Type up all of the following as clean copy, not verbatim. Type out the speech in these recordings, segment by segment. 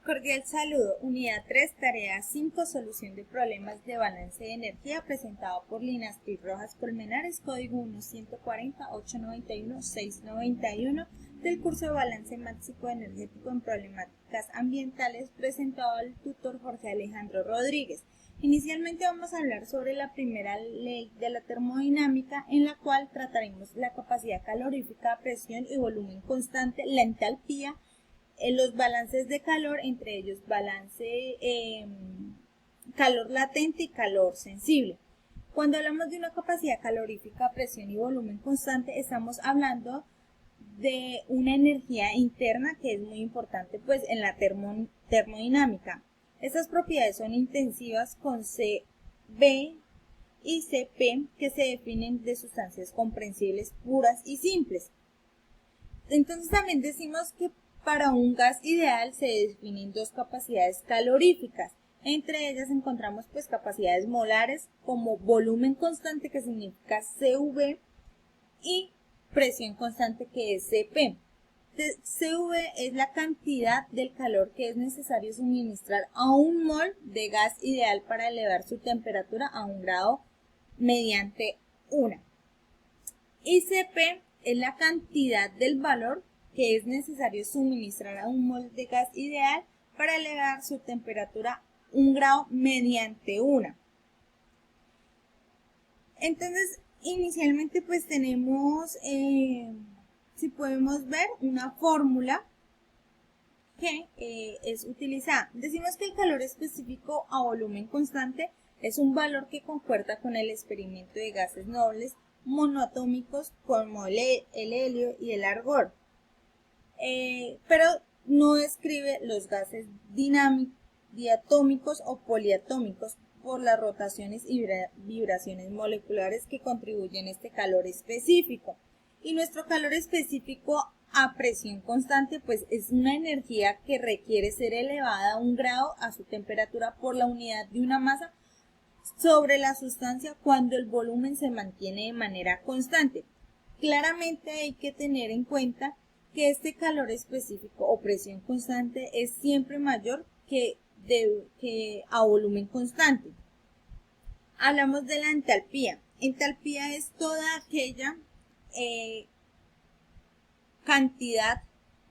Cordial saludo. Unidad 3, tarea 5, solución de problemas de balance de energía, presentado por Linastri Rojas Colmenares, código 1-140-891-691, del curso de balance máxico energético en problemáticas ambientales, presentado al tutor Jorge Alejandro Rodríguez. Inicialmente vamos a hablar sobre la primera ley de la termodinámica, en la cual trataremos la capacidad calorífica, presión y volumen constante, la entalpía, los balances de calor, entre ellos balance calor latente y calor sensible. Cuando hablamos de una capacidad calorífica, presión y volumen constante, estamos hablando de una energía interna que es muy importante pues en la termodinámica. Estas propiedades son intensivas con CB y CP, que se definen de sustancias comprensibles puras y simples. Entonces también decimos que para un gas ideal se definen dos capacidades caloríficas. Entre ellas encontramos pues capacidades molares como volumen constante, que significa CV, y presión constante, que es CP. CV es la cantidad del calor que es necesario suministrar a un mol de gas ideal para elevar su temperatura a 1 grado mediante una. Y CP es la cantidad del valor que es necesario suministrar a un mol de gas ideal para elevar su temperatura 1 grado mediante una. Entonces, inicialmente pues tenemos, si podemos ver, una fórmula que es utilizada. Decimos que el calor específico a volumen constante es un valor que concuerda con el experimento de gases nobles monoatómicos como el helio y el argón. Pero no describe los gases diatómicos o poliatómicos por las rotaciones y vibraciones moleculares que contribuyen a este calor específico. Y nuestro calor específico a presión constante pues es una energía que requiere ser elevada a 1 grado a su temperatura por la unidad de una masa sobre la sustancia cuando el volumen se mantiene de manera constante. Claramente hay que tener en cuenta que este calor específico o presión constante es siempre mayor que a volumen constante. Hablamos de la entalpía. Entalpía es toda aquella cantidad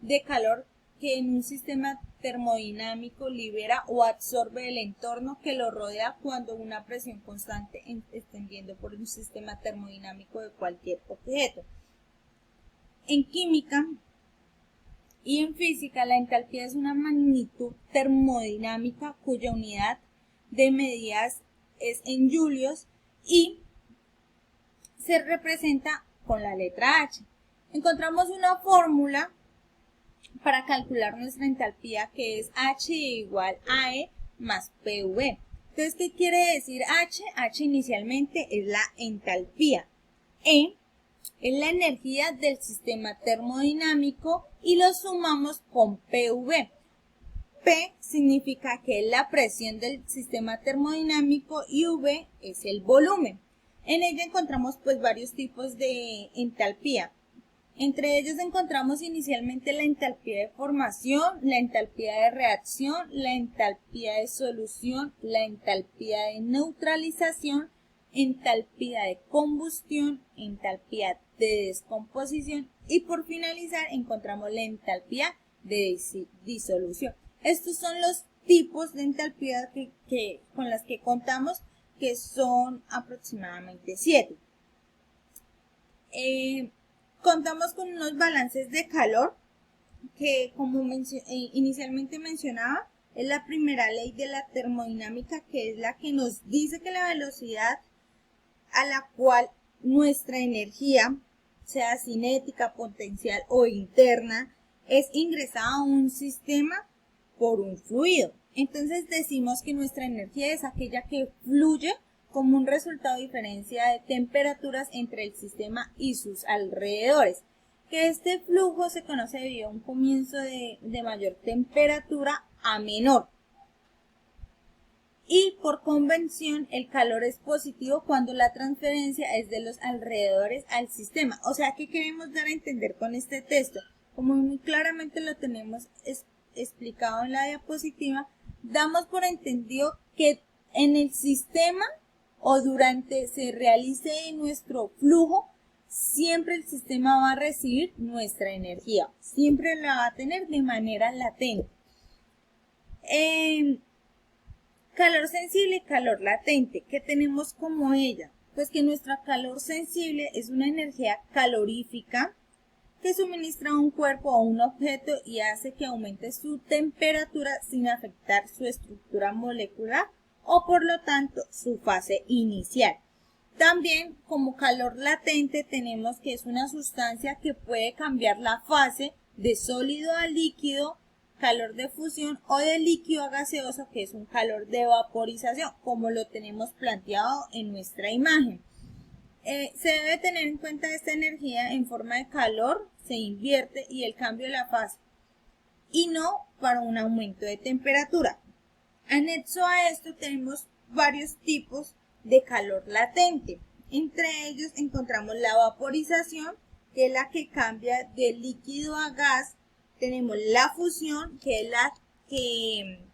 de calor que en un sistema termodinámico libera o absorbe el entorno que lo rodea cuando una presión constante extendiendo por un sistema termodinámico de cualquier objeto. En química y en física, la entalpía es una magnitud termodinámica cuya unidad de medidas es en julios y se representa con la letra H. Encontramos una fórmula para calcular nuestra entalpía, que es H igual a E más PV. Entonces, ¿qué quiere decir H? H inicialmente es la entalpía. E es la energía del sistema termodinámico y lo sumamos con PV. P significa que es la presión del sistema termodinámico y V es el volumen. En ella encontramos pues varios tipos de entalpía. Entre ellos encontramos inicialmente la entalpía de formación, la entalpía de reacción, la entalpía de solución, la entalpía de neutralización, entalpía de combustión, entalpía de descomposición y por finalizar encontramos la entalpía de disolución. Estos son los tipos de entalpía con las que contamos, que son aproximadamente 7. Contamos con unos balances de calor que, como inicialmente mencionaba, es la primera ley de la termodinámica, que es la que nos dice que la velocidad a la cual nuestra energía, sea cinética, potencial o interna, es ingresada a un sistema por un fluido. Entonces decimos que nuestra energía es aquella que fluye como un resultado de diferencia de temperaturas entre el sistema y sus alrededores. Que este flujo se conoce debido a un comienzo de mayor temperatura a menor. Y por convención el calor es positivo cuando la transferencia es de los alrededores al sistema. O sea, ¿qué queremos dar a entender con este texto? Como muy claramente lo tenemos explicado en la diapositiva, damos por entendido que en el sistema o durante se realice nuestro flujo, siempre el sistema va a recibir nuestra energía, siempre la va a tener de manera latente. Calor sensible y calor latente, ¿qué tenemos como ella? Pues que nuestra calor sensible es una energía calorífica que suministra a un cuerpo o un objeto y hace que aumente su temperatura sin afectar su estructura molecular o por lo tanto su fase inicial. También como calor latente tenemos que es una sustancia que puede cambiar la fase de sólido a líquido, calor de fusión o de líquido a gaseoso, que es un calor de vaporización, como lo tenemos planteado en nuestra imagen. Se debe tener en cuenta esta energía en forma de calor, se invierte y el cambio de la fase, y no para un aumento de temperatura. Anexo a esto tenemos varios tipos de calor latente. Entre ellos encontramos la vaporización, que es la que cambia de líquido a gas. Tenemos la fusión, que es la que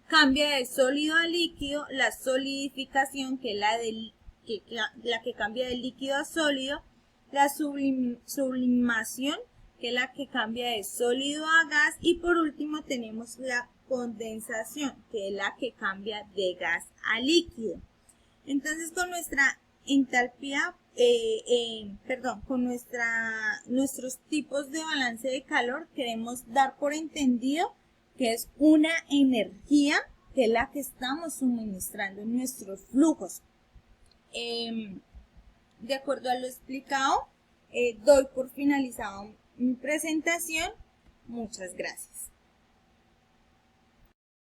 cambia de sólido a líquido. La solidificación, que es la que cambia de líquido a sólido. La sublimación, que es la que cambia de sólido a gas. Y por último tenemos la condensación, que es la que cambia de gas a líquido. Entonces con nuestra entalpía, con nuestros tipos de balance de calor queremos dar por entendido que es una energía que es la que estamos suministrando en nuestros flujos. De acuerdo a lo explicado, doy por finalizado mi presentación. Muchas gracias.